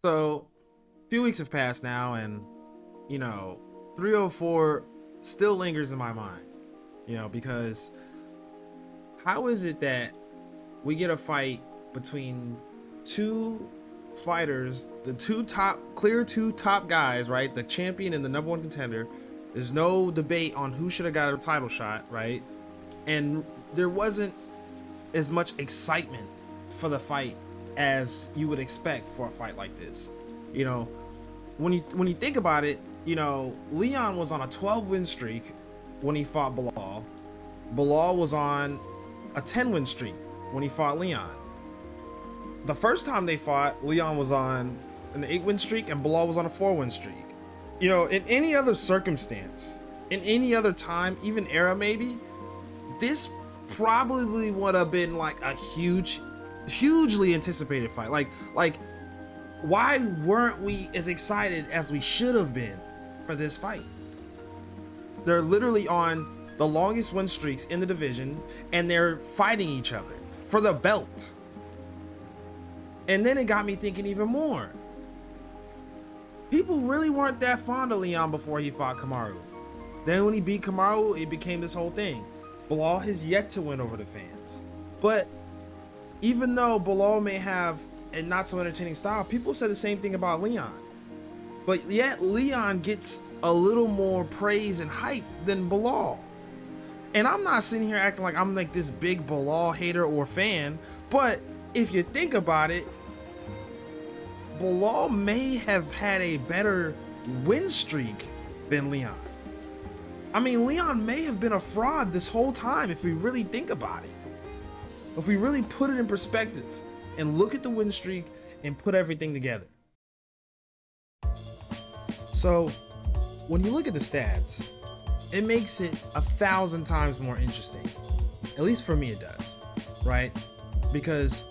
So, a few weeks have passed now, and 304 still lingers in my mind. Because how is it that we get a fight between two fighters, the two top guys, right? The champion and the number one contender. There's no debate on who should have got a title shot, right? And there wasn't as much excitement for the fight as you would expect for a fight like this. You know, when you think about it, Leon was on a 12 win streak when he fought Bilal. Bilal was on a 10 win streak when he fought Leon. The first time they fought, Leon was on an 8 win streak and Bilal was on a 4 win streak. In any other circumstance, in any other time, even era maybe, this probably would have been like a hugely anticipated fight. Like why weren't we as excited as we should have been for this fight? They're literally on the longest win streaks in the division, and they're fighting each other for the belt. And then it got me thinking even more. People really weren't that fond of Leon before he fought Kamaru. Then when he beat Kamaru, it became this whole thing. Bilal has yet to win over the fans. But even though Bilal may have a not so entertaining style, people said the same thing about Leon. But yet Leon gets a little more praise and hype than Bilal. And I'm not sitting here acting like I'm like this big Bilal hater or fan, but if you think about it, Bilal may have had a better win streak than Leon. I mean, Leon may have been a fraud this whole time if we really think about it. If we really put it in perspective and look at the win streak and put everything together. So, when you look at the stats, it makes it 1,000 times more interesting. At least for me it does, right? Because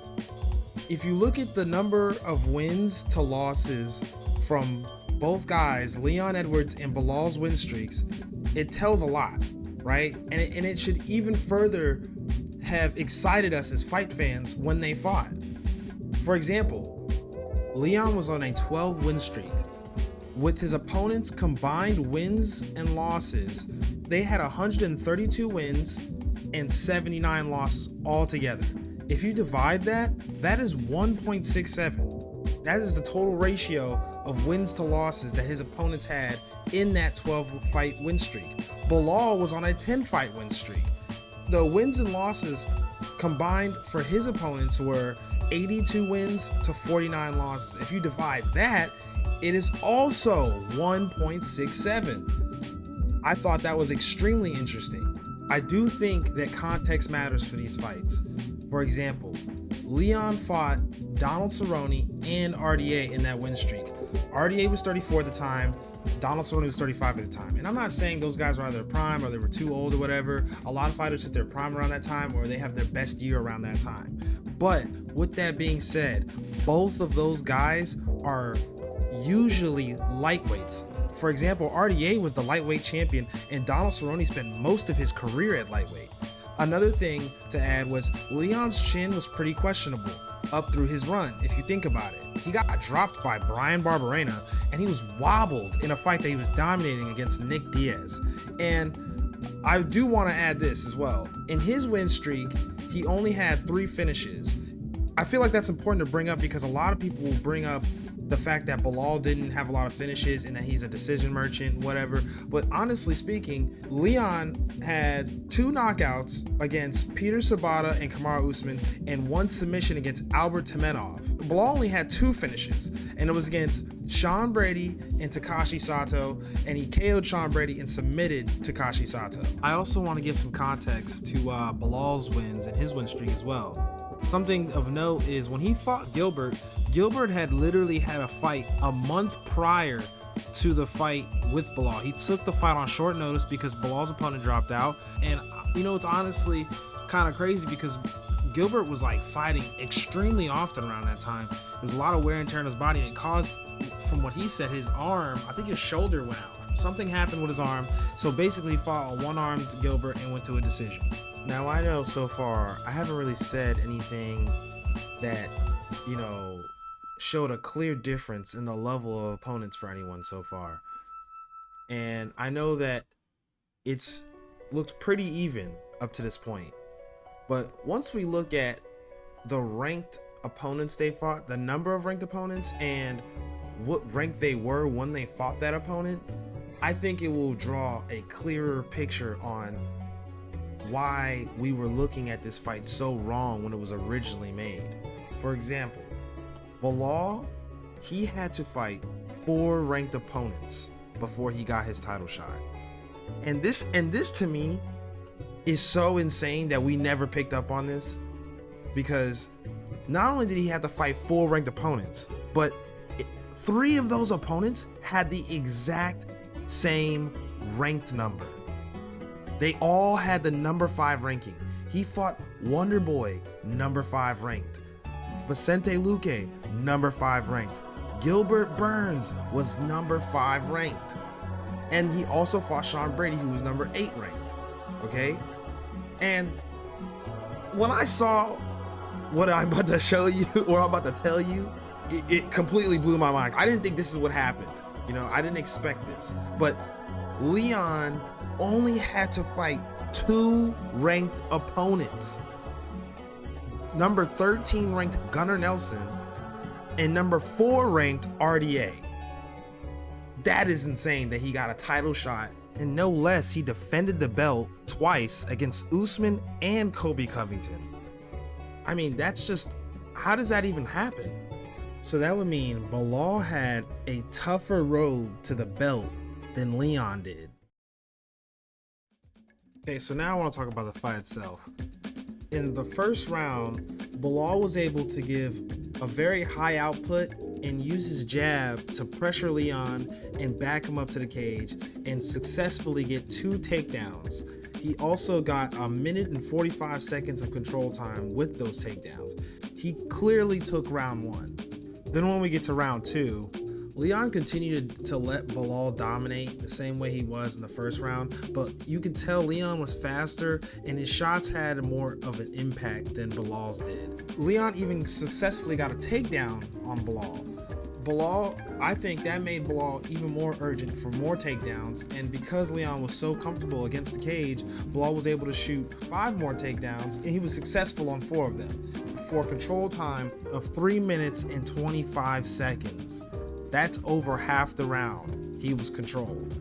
if you look at the number of wins to losses from both guys, Leon Edwards and Bilal's win streaks, it tells a lot, right? And it should even further have excited us as fight fans when they fought. For example, Leon was on a 12 win streak. With his opponents' combined wins and losses, they had 132 wins and 79 losses altogether. If you divide that, that is 1.67. That is the total ratio of wins to losses that his opponents had in that 12 fight win streak. Bilal was on a 10 fight win streak. The wins and losses combined for his opponents were 82 wins to 49 losses. If you divide that, it is also 1.67. I thought that was extremely interesting. I do think that context matters for these fights. For example, Leon fought Donald Cerrone and RDA in that win streak. RDA was 34 at the time, Donald Cerrone was 35 at the time. And I'm not saying those guys were either prime or they were too old or whatever. A lot of fighters hit their prime around that time or they have their best year around that time. But with that being said, both of those guys are usually lightweights. For example, RDA was the lightweight champion and Donald Cerrone spent most of his career at lightweight. Another thing to add was Leon's chin was pretty questionable up through his run, if you think about it. He got dropped by Brian Barberena and he was wobbled in a fight that he was dominating against Nick Diaz. And I do want to add this as well. In his win streak, he only had 3 finishes. I feel like that's important to bring up because a lot of people will bring up the fact that Bilal didn't have a lot of finishes and that he's a decision merchant, whatever. But honestly speaking, Leon had 2 knockouts against Peter Sabata and Kamaru Usman and 1 submission against Albert Temenov. Bilal only had 2 finishes, and it was against Sean Brady and Takashi Sato, and he KO'd Sean Brady and submitted Takashi Sato. I also want to give some context to Bilal's wins and his win streak as well. Something of note is when he fought Gilbert had literally had a fight a month prior to the fight with Bilal. He took the fight on short notice because Bilal's opponent dropped out. And it's honestly kind of crazy because Gilbert was like fighting extremely often around that time. There's a lot of wear and tear on his body, and it caused, from what he said, his arm, I think his shoulder went out. Something happened with his arm. So basically he fought a one-armed Gilbert and went to a decision. Now I know so far I haven't really said anything that, showed a clear difference in the level of opponents for anyone so far. And I know that it's looked pretty even up to this point. But once we look at the ranked opponents they fought, the number of ranked opponents, and what rank they were when they fought that opponent, I think it will draw a clearer picture on why we were looking at this fight so wrong when it was originally made. For example, Bilal, he had to fight 4 ranked opponents before he got his title shot. And this to me is so insane that we never picked up on this, because not only did he have to fight 4 ranked opponents, but 3 of those opponents had the exact same ranked number. They all had the number 5 ranking. He fought Wonder Boy, number 5 ranked. Vicente Luque, number 5 ranked. Gilbert Burns was number 5 ranked. And he also fought Sean Brady, who was number 8 ranked. Okay? And when I saw what I'm about to show you, or I'm about to tell you, it completely blew my mind. I didn't think this is what happened. You know, I didn't expect this. But Leon only had to fight 2 ranked opponents. Number 13 ranked Gunnar Nelson and number 4 ranked RDA. That is insane that he got a title shot, and no less, he defended the belt twice against Usman and Colby Covington. I mean, that's just, how does that even happen? So that would mean Bilal had a tougher road to the belt than Leon did. Okay, so now I want to talk about the fight itself. In the first round, Bilal was able to give a very high output and use his jab to pressure Leon and back him up to the cage and successfully get 2 takedowns. He also got 1 minute and 45 seconds of control time with those takedowns. He clearly took round 1. Then when we get to round 2, Leon continued to let Bilal dominate the same way he was in the first round, but you could tell Leon was faster and his shots had more of an impact than Bilal's did. Leon even successfully got a takedown on Bilal. I think that made Bilal even more urgent for more takedowns, and because Leon was so comfortable against the cage, Bilal was able to shoot 5 more takedowns, and he was successful on 4 of them, for a control time of 3 minutes and 25 seconds. That's over half the round he was controlled.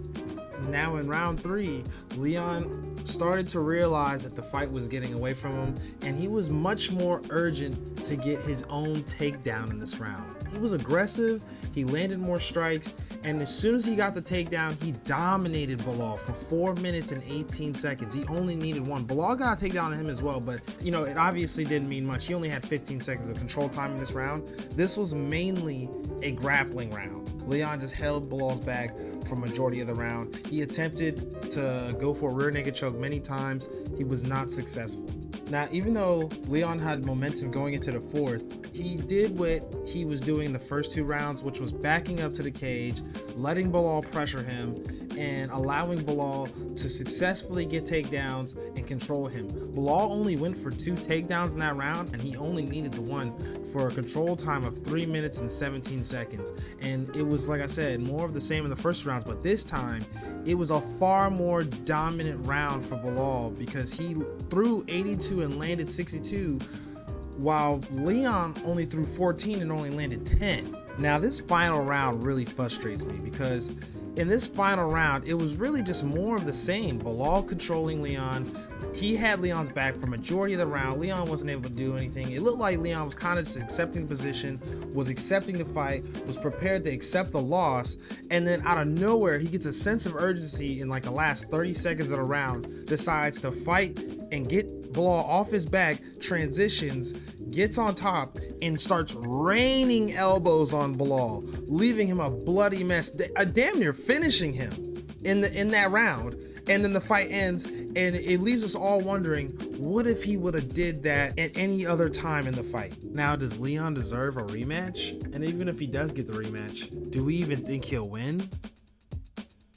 Now in round 3, Leon started to realize that the fight was getting away from him, and he was much more urgent to get his own takedown in this round. He was aggressive, he landed more strikes, and as soon as he got the takedown, he dominated Bilal for 4 minutes and 18 seconds. He only needed 1. Bilal got a takedown on him as well, but you know, it obviously didn't mean much. He only had 15 seconds of control time in this round. This was mainly a grappling round. Leon just held Bilal's back for majority of the round. He attempted to go for a rear naked choke many times. He was not successful. Now, even though Leon had momentum going into the 4th, he did what he was doing in the first 2 rounds, which was backing up to the cage, letting Bilal pressure him, and allowing Bilal to successfully get takedowns and control him. Bilal only went for 2 takedowns in that round, and he only needed the 1 for a control time of 3 minutes and 17 seconds. And it was, like I said, more of the same in the first rounds, but this time it was a far more dominant round for Bilal because he threw 82 and landed 62, while Leon only threw 14 and only landed 10. Now this final round really frustrates me because in this final round, it was really just more of the same. Bilal controlling Leon. He had Leon's back for majority of the round. Leon wasn't able to do anything. It looked like Leon was kind of just accepting position, was accepting the fight, was prepared to accept the loss, and then out of nowhere, he gets a sense of urgency in like the last 30 seconds of the round, decides to fight and get Bilal off his back, transitions, gets on top, and starts raining elbows on Bilal, leaving him a bloody mess, damn near finishing him in that round. And then the fight ends, and it leaves us all wondering, what if he would have did that at any other time in the fight? Now, does Leon deserve a rematch? And even if he does get the rematch, do we even think he'll win?